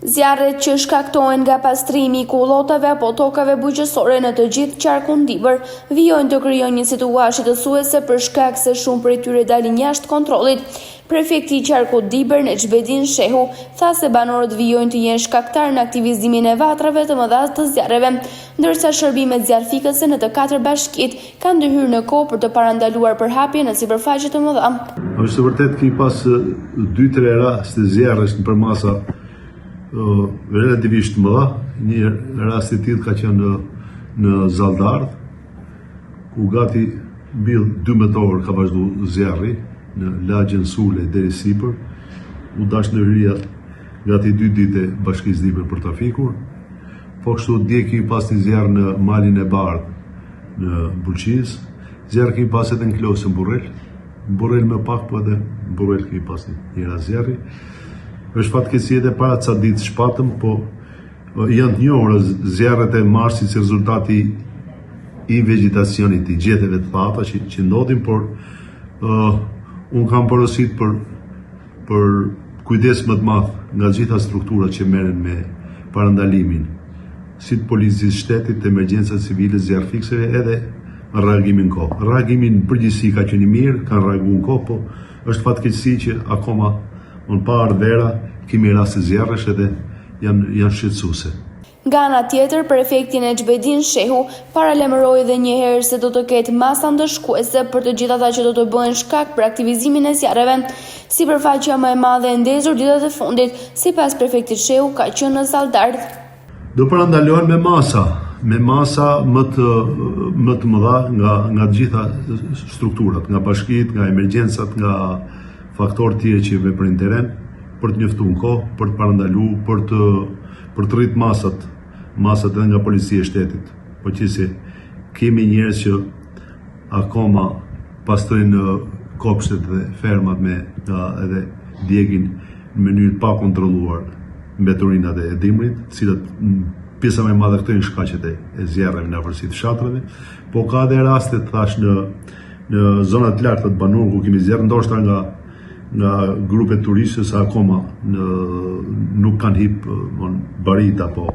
Zjarret që shkaktohen nga pastrimi i kullotave apo tokave bujqësore në të gjithë qarkun Dibër vijojnë të krijojnë një situatë shqetësuese për shkak se shumë prej tyre dalin jashtë kontrollit. Prefekti i qarkut Dibër, Nexhbedin Shehu, tha se banorët vijojnë të jenë shkaktar në aktivizimin e vatrave të mëdha të zjarreve, ndërsa shërbimet zjarrfikëse në të 4 bashkitë kanë ndërhyrë në kohë për të parandaluar përhapje në sipërfaqe të mëdha. Është vërtet që pas 2-3 raste zjarresh në përmasa relativisht mëdha, një rast i tillë ka qenë në Zaldardh, ku gati mbill 12 orë ka vazhdu zjarri në lagjen Sule deri sipër, u dash ndërhyrja gati 2 ditë bashkisë Dibër për trafikur, po kështu dje kemi pas një zjarr në malin e Bardh në Bulqiz, zjarr kemi pas edhe në Klosën Burrel më pak, po edhe Burrel kemi pas një rast zjarri. Është fatkeqësi edhe para ca ditë shpatëm, po janë të njohura zjarret e marsit si rezultati i vegetacionit, i gjeteve të thata që ndodhin, por unë kam porosit për kujdes më të madh nga gjitha strukturat që merren me parandalimin, si të policisë shtetit, të emergjencat civile, zjarrfikseve, edhe reagimin në kohë. Reagimin përgjithësi ka qenë i mirë, kanë reaguar në kohë, po është fatkeqësi që akoma unë pa ardhera, kemi raste zjarresh edhe janë shqetësuese. Nga ana tjetër, prefekti Nexhbedin Shehu paralajmëroi edhe një herë se do të ketë masa ndëshkuese për të gjithë ata që do të bëhen shkak për aktivizimin e zjarreve. Sipërfaqja më e madhe e ndezur ditët e fundit, sipas prefektit Shehu, ka qenë në Zaldardh. Do parandalohen me masa më të mëdha nga të gjitha strukturat, nga bashkitë, nga emergjencat, nga faktorë tjerë që veprojnë teren, për të njoftuar kohë, për të parandaluar, për të rrit masat edhe nga policia e shtetit. Po që se kemi njerëz që akoma pastrojnë kopshtet dhe fermat edhe djegin në mënyrë pa kontrolluar mbeturinat e dimrit, cilat pjesa më e madhe këto janë shkaqet e zjarreve në afërsi të fshatrave, po ka edhe raste thash në zonat të larta të banorëve ku kemi zjarr, ndoshta nga grupe turistës akoma nuk kanë hip barit apo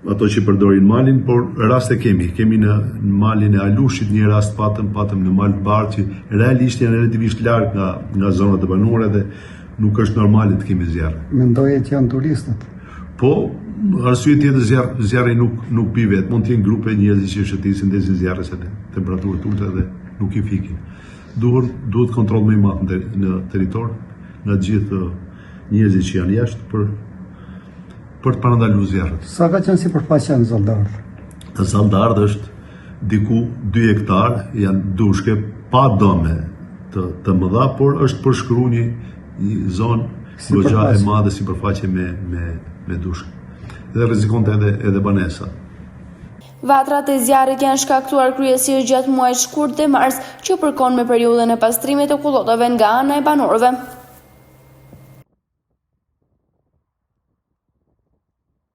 ato që përdorin malin, por raste kemi në malin e Alushit një rast patëm në mal të Bardh, që realisht janë relativisht larg nga zonat e banuara dhe nuk është normale të kemi zjarr. Mendoje që janë turistët? Po, arsye tjetër zjarri nuk pi vetë, mund të jenë grupe njerëzish që shëtisin ndezin zjarre se temperaturë të ulta dhe nuk i fikin. Duhet kontroll më i madh në territor nga gjithë njerëzit që janë jashtë për të parandaluar zjarret. Sa ka qenë sipërfaqja në Zaldardh? Në Zaldardh është diku 2 hektar, janë dushke pa dome të mëdha, por është përshkruar një zonë goxha e madhe sipërfaqe me dushke. Dhe rrezikonte edhe banesa. Vatrat e zjarrit janë shkaktuar kryesisht gjatë muajit shkurt dhe mars, që përkon me periudhën e pastrimit të kullotave nga ana e banorëve.